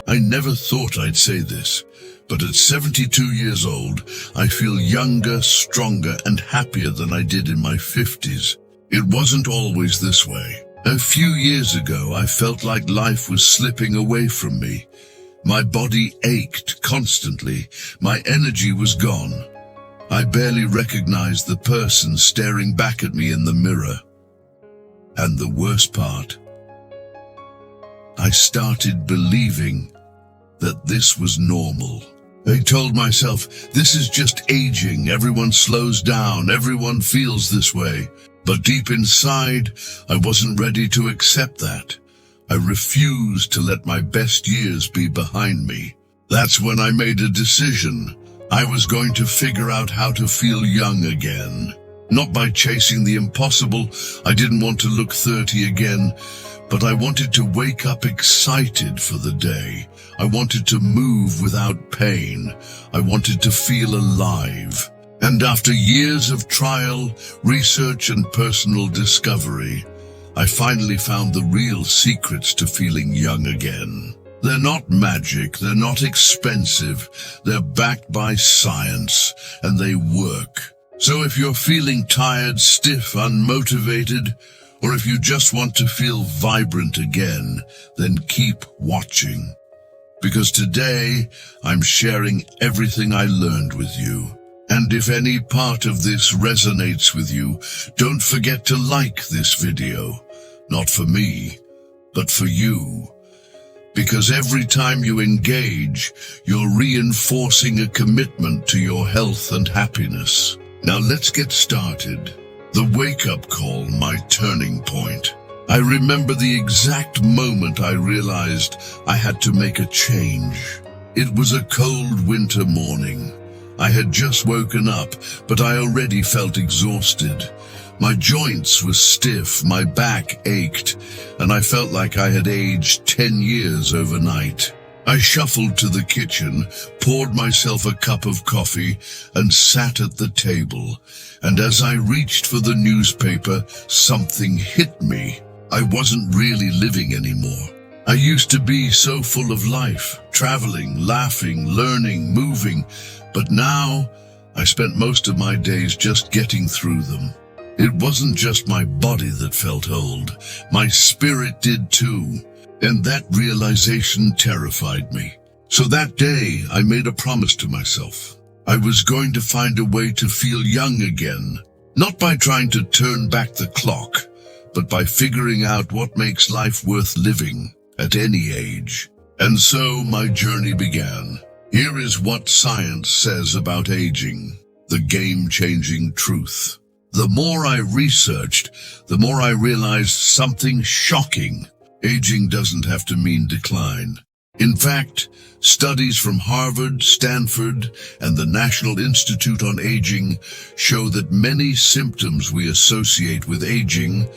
I never thought I'd say this, but at 72 years old, I feel younger, stronger, and happier than I did in my 50s. It wasn't always this way. A few years ago, I felt like life was slipping away from me. My body ached constantly. My energy was gone. I barely recognized the person staring back at me in the mirror. And the worst part, I started believing that this was normal. I told myself, this is just aging, everyone slows down, everyone feels this way. But deep inside, I wasn't ready to accept that. I refused to let my best years be behind me. That's when I made a decision. I was going to figure out how to feel young again. Not by chasing the impossible. I didn't want to look 30 again, but I wanted to wake up excited for the day. I wanted to move without pain. I wanted to feel alive. And after years of trial, research, and personal discovery, I finally found the real secrets to feeling young again. They're not magic, they're not expensive, they're backed by science, and they work. So if you're feeling tired, stiff, unmotivated, or if you just want to feel vibrant again, then keep watching. Because today, I'm sharing everything I learned with you. And if any part of this resonates with you, don't forget to like this video. Not for me, but for you. Because every time you engage, you're reinforcing a commitment to your health and happiness. Now let's get started. The wake-up call, my turning point. I remember the exact moment I realized I had to make a change. It was a cold winter morning. I had just woken up, but I already felt exhausted. My joints were stiff, my back ached, and I felt like I had aged 10 years overnight. I shuffled to the kitchen, poured myself a cup of coffee, and sat at the table. And as I reached for the newspaper, something hit me. I wasn't really living anymore. I used to be so full of life, traveling, laughing, learning, moving, but now I spent most of my days just getting through them. It wasn't just my body that felt old, my spirit did too, and that realization terrified me. So that day I made a promise to myself. I was going to find a way to feel young again, not by trying to turn back the clock, but by figuring out what makes life worth living at any age. And so my journey began. Here is what science says about aging, the game-changing truth. The more I researched, the more I realized something shocking. Aging doesn't have to mean decline. In fact, studies from Harvard, Stanford, and the National Institute on Aging show that many symptoms we associate with aging,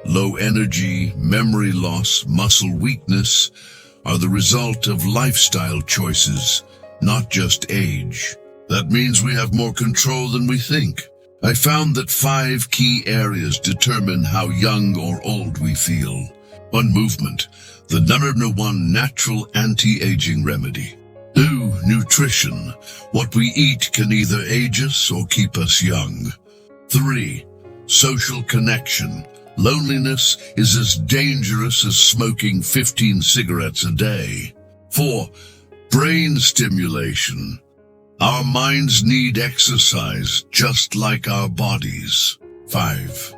low energy, memory loss, muscle weakness, are the result of lifestyle choices, not just age. That means we have more control than we think. I found that 5 key areas determine how young or old we feel. 1. Movement, the #1 natural anti-aging remedy. 2. Nutrition, what we eat can either age us or keep us young. 3. Social connection, loneliness is as dangerous as smoking 15 cigarettes a day. 4. Brain stimulation. Our minds need exercise just like our bodies. 5.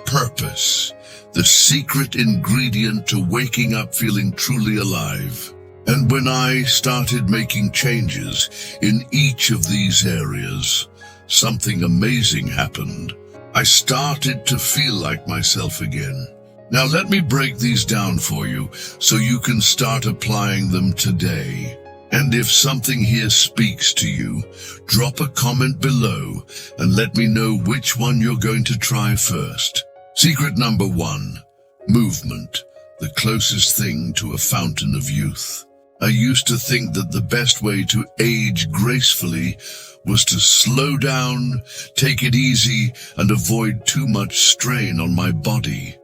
Purpose, the secret ingredient to waking up feeling truly alive. And when I started making changes in each of these areas, something amazing happened. I started to feel like myself again. Now let me break these down for you so you can start applying them today. And if something here speaks to you, drop a comment below and let me know which one you're going to try first. Secret number 1, movement, the closest thing to a fountain of youth. I used to think that the best way to age gracefully was to slow down, take it easy, and avoid too much strain on my body.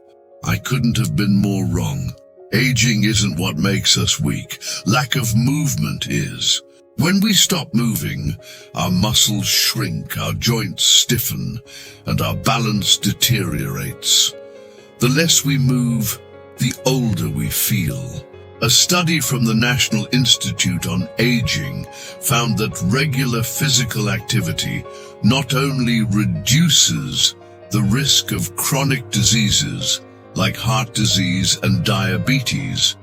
I couldn't have been more wrong. Aging isn't what makes us weak. Lack of movement is. When we stop moving, our muscles shrink, our joints stiffen, and our balance deteriorates. The less we move, the older we feel. A study from the National Institute on Aging found that regular physical activity not only reduces the risk of chronic diseases like heart disease and diabetes,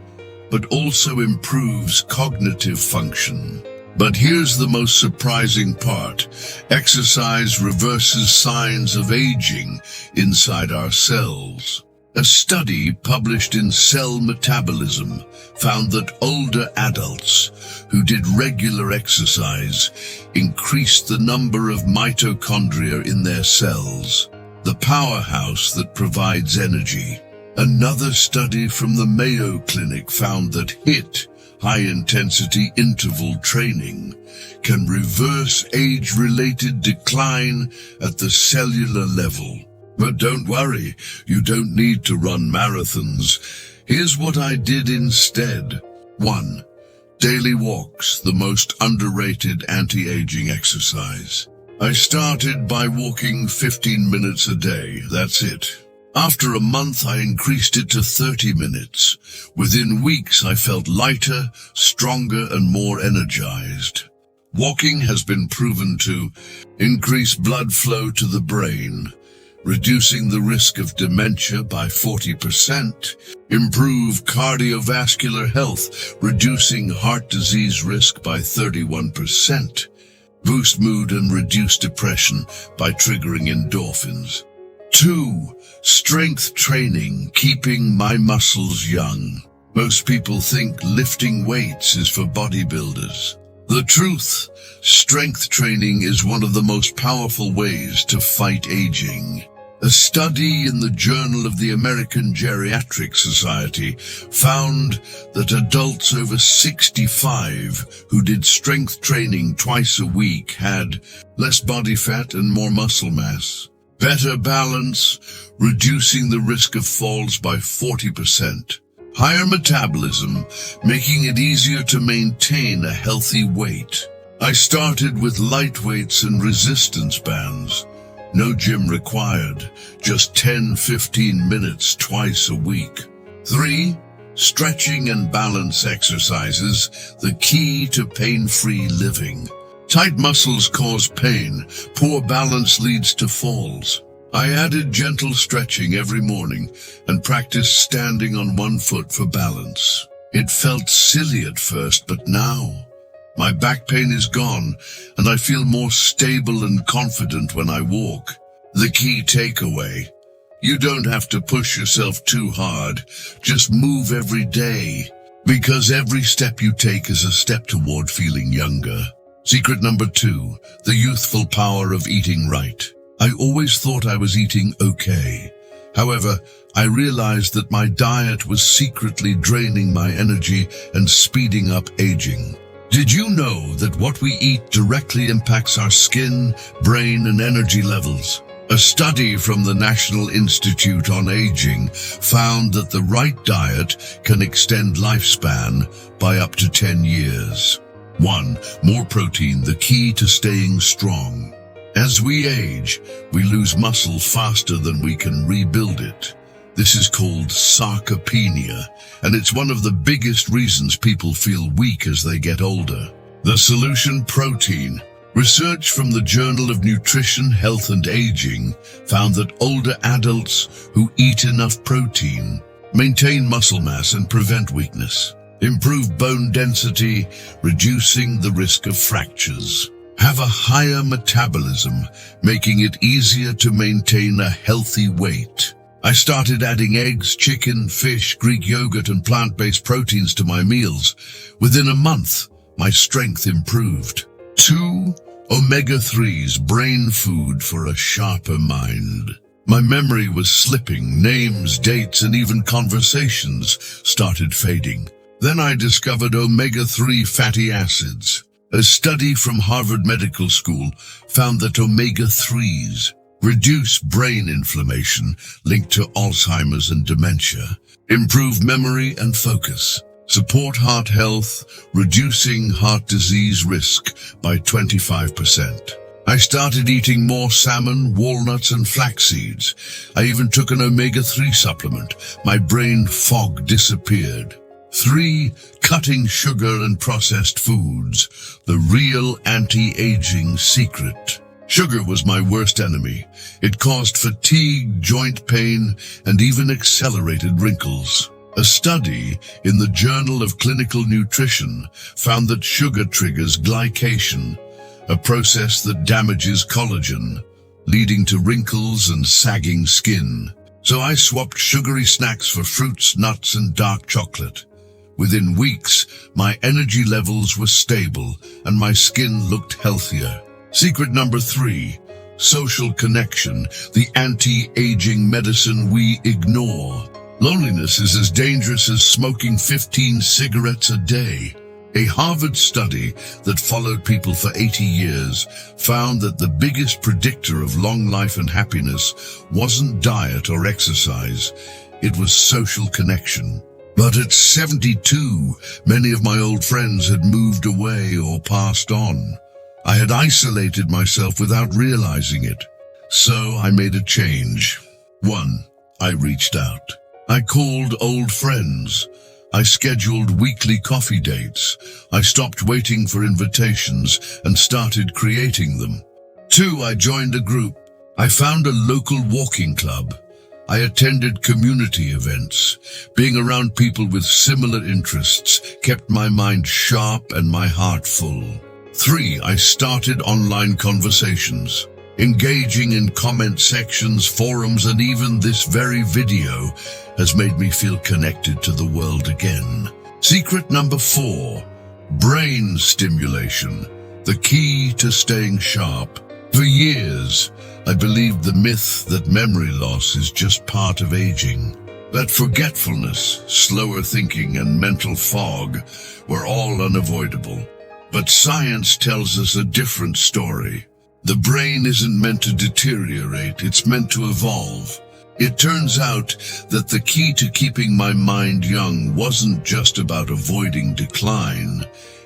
but also improves cognitive function. But here's the most surprising part. Exercise reverses signs of aging inside our cells. A study published in Cell Metabolism found that older adults who did regular exercise increased the number of mitochondria in their cells, the powerhouse that provides energy. Another study from the Mayo Clinic found that HIIT, high-intensity interval training, can reverse age-related decline at the cellular level. But don't worry, you don't need to run marathons. Here's what I did instead. 1. Daily walks, the most underrated anti-aging exercise. I started by walking 15 minutes a day, that's it. After a month, I increased it to 30 minutes. Within weeks, I felt lighter, stronger, and more energized. Walking has been proven to increase blood flow to the brain, reducing the risk of dementia by 40%, improve cardiovascular health, reducing heart disease risk by 31%, boost mood and reduce depression by triggering endorphins. 2. Strength training, keeping my muscles young. Most people think lifting weights is for bodybuilders. The truth, strength training is one of the most powerful ways to fight aging. A study in the Journal of the American Geriatric Society found that adults over 65 who did strength training twice a week had less body fat and more muscle mass, better balance, reducing the risk of falls by 40%, higher metabolism, making it easier to maintain a healthy weight. I started with light weights and resistance bands. No gym required, just 10-15 minutes twice a week. 3. Stretching and balance exercises, the key to pain-free living. Tight muscles cause pain, poor balance leads to falls. I added gentle stretching every morning and practiced standing on one foot for balance. It felt silly at first, but now my back pain is gone, and I feel more stable and confident when I walk. The key takeaway: you don't have to push yourself too hard. Just move every day, because every step you take is a step toward feeling younger. Secret number 2, the youthful power of eating right. I always thought I was eating okay. However, I realized that my diet was secretly draining my energy and speeding up aging. Did you know that what we eat directly impacts our skin, brain, and energy levels? A study from the National Institute on Aging found that the right diet can extend lifespan by up to 10 years. 1. More protein, the key to staying strong. As we age, we lose muscle faster than we can rebuild it. This is called sarcopenia, and it's one of the biggest reasons people feel weak as they get older. The solution: protein. Research from the Journal of Nutrition, Health and Aging found that older adults who eat enough protein maintain muscle mass and prevent weakness, improve bone density, reducing the risk of fractures, have a higher metabolism, making it easier to maintain a healthy weight. I started adding eggs, chicken, fish, Greek yogurt, and plant-based proteins to my meals. Within a month, my strength improved. 2. Omega-3s, brain food for a sharper mind. My memory was slipping, names, dates, and even conversations started fading. Then I discovered omega-3 fatty acids. A study from Harvard Medical School found that omega-3s reduce brain inflammation linked to Alzheimer's and dementia, improve memory and focus, support heart health, reducing heart disease risk by 25%. I started eating more salmon, walnuts, and flax seeds. I even took an omega-3 supplement. My brain fog disappeared. 3. Cutting sugar and processed foods. The real anti-aging secret. Sugar was my worst enemy. It caused fatigue, joint pain, and even accelerated wrinkles. A study in the Journal of Clinical Nutrition found that sugar triggers glycation, a process that damages collagen, leading to wrinkles and sagging skin. So I swapped sugary snacks for fruits, nuts, and dark chocolate. Within weeks, my energy levels were stable and my skin looked healthier. Secret number 3, social connection, the anti-aging medicine we ignore. Loneliness is as dangerous as smoking 15 cigarettes a day. A Harvard study that followed people for 80 years found that the biggest predictor of long life and happiness wasn't diet or exercise, it was social connection. But at 72, many of my old friends had moved away or passed on. I had isolated myself without realizing it. So I made a change. 1. I reached out. I called old friends. I scheduled weekly coffee dates. I stopped waiting for invitations and started creating them. 2. I joined a group. I found a local walking club. I attended community events. Being around people with similar interests kept my mind sharp and my heart full. 3. I started online conversations. Engaging in comment sections, forums, and even this very video has made me feel connected to the world again. Secret number 4, brain stimulation, the key to staying sharp. For years, I believed the myth that memory loss is just part of aging, that forgetfulness, slower thinking, and mental fog were all unavoidable. But science tells us a different story. The brain isn't meant to deteriorate, it's meant to evolve. It turns out that the key to keeping my mind young wasn't just about avoiding decline.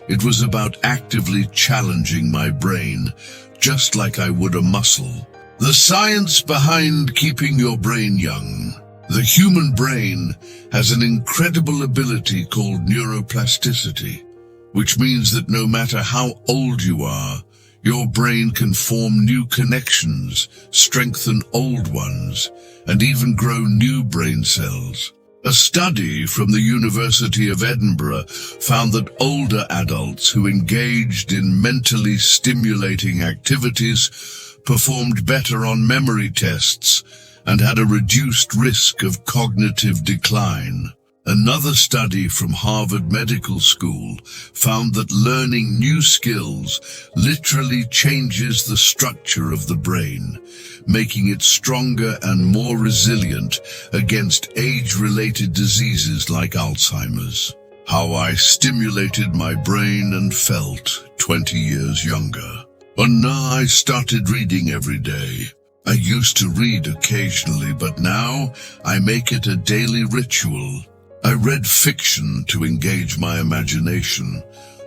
It was about actively challenging my brain, just like I would a muscle. The science behind keeping your brain young. The human brain has an incredible ability called neuroplasticity, which means that no matter how old you are, your brain can form new connections, strengthen old ones, and even grow new brain cells. A study from the University of Edinburgh found that older adults who engaged in mentally stimulating activities performed better on memory tests and had a reduced risk of cognitive decline. Another study from Harvard Medical School found that learning new skills literally changes the structure of the brain, making it stronger and more resilient against age-related diseases like Alzheimer's. How I stimulated my brain and felt 20 years younger. And now I started reading every day. I used to read occasionally, but now I make it a daily ritual. I read fiction to engage my imagination,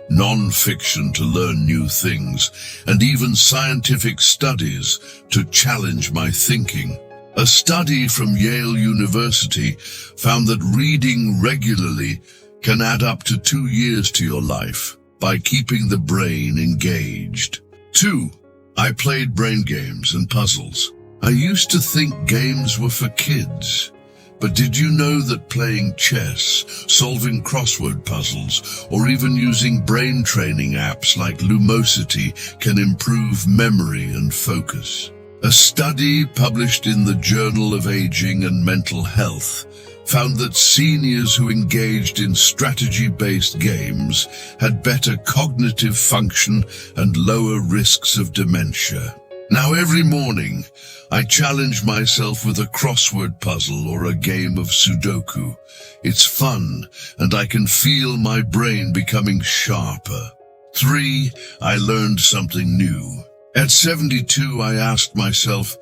non-fiction to learn new things, and even scientific studies to challenge my thinking. A study from Yale University found that reading regularly can add up to 2 years to your life by keeping the brain engaged. 2. I played brain games and puzzles. I used to think games were for kids. But did you know that playing chess, solving crossword puzzles, or even using brain training apps like Lumosity can improve memory and focus? A study published in the Journal of Aging and Mental Health found that seniors who engaged in strategy-based games had better cognitive function and lower risks of dementia. Now every morning, I challenge myself with a crossword puzzle or a game of Sudoku. It's fun, and I can feel my brain becoming sharper. 3. I learned something new. At 72, I asked myself,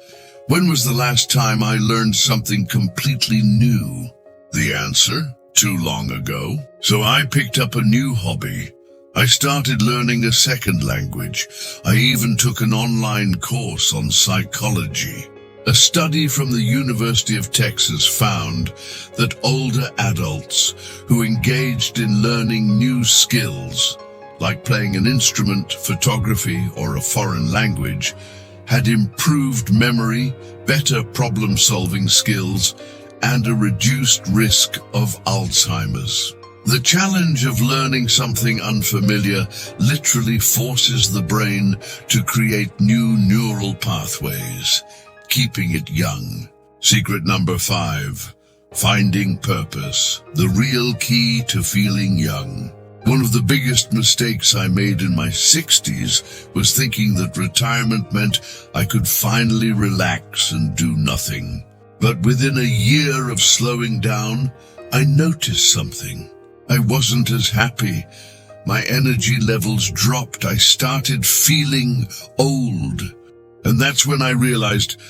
When was the last time I learned something completely new? The answer? Too long ago. So I picked up a new hobby. I started learning a second language. I even took an online course on psychology. A study from the University of Texas found that older adults who engaged in learning new skills, like playing an instrument, photography, or a foreign language, had improved memory, better problem-solving skills, and a reduced risk of Alzheimer's. The challenge of learning something unfamiliar literally forces the brain to create new neural pathways, keeping it young. Secret number 5, finding purpose, the real key to feeling young. One of the biggest mistakes I made in my 60s was thinking that retirement meant I could finally relax and do nothing. But within a year of slowing down, I noticed something. I wasn't as happy. My energy levels dropped. I started feeling old. And that's when I realized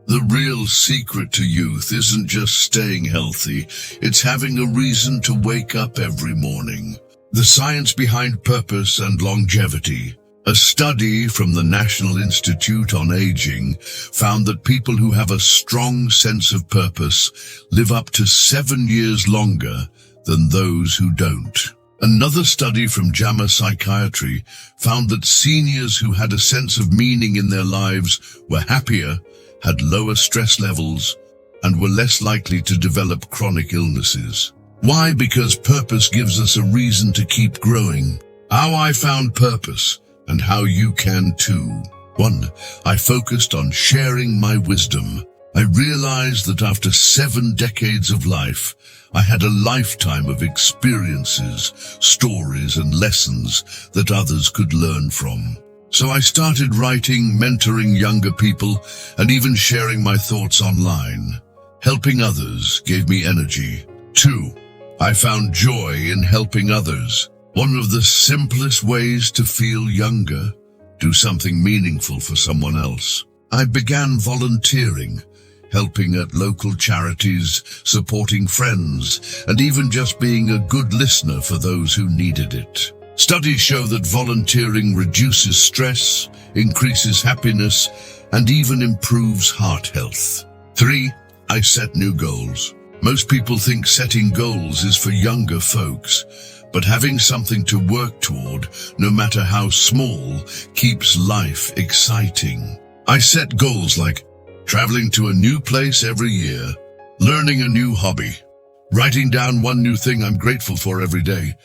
the real secret to youth isn't just staying healthy. It's having a reason to wake up every morning. The science behind purpose and longevity. A study from the National Institute on Aging found that people who have a strong sense of purpose live up to 7 years longer than those who don't. Another study from JAMA Psychiatry found that seniors who had a sense of meaning in their lives were happier, had lower stress levels, and were less likely to develop chronic illnesses. Why? Because purpose gives us a reason to keep growing. How I found purpose, and how you can too. 1. I focused on sharing my wisdom. I realized that after 7 decades of life, I had a lifetime of experiences, stories, and lessons that others could learn from. So I started writing, mentoring younger people, and even sharing my thoughts online. Helping others gave me energy. 2. I found joy in helping others. One of the simplest ways to feel younger, do something meaningful for someone else. I began volunteering, helping at local charities, supporting friends, and even just being a good listener for those who needed it. Studies show that volunteering reduces stress, increases happiness, and even improves heart health. 3. I set new goals. Most people think setting goals is for younger folks, but having something to work toward, no matter how small, keeps life exciting. I set goals like traveling to a new place every year, learning a new hobby, writing down one new thing I'm grateful for every day.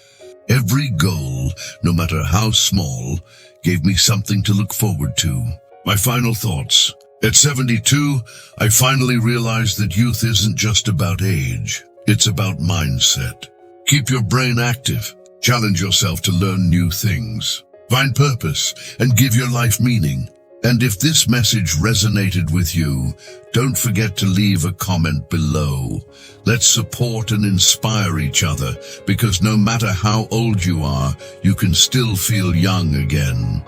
Every goal, no matter how small, gave me something to look forward to. My final thoughts. At 72, I finally realized that youth isn't just about age. It's about mindset. Keep your brain active. Challenge yourself to learn new things. Find purpose and give your life meaning. And if this message resonated with you, don't forget to leave a comment below. Let's support and inspire each other, because no matter how old you are, you can still feel young again.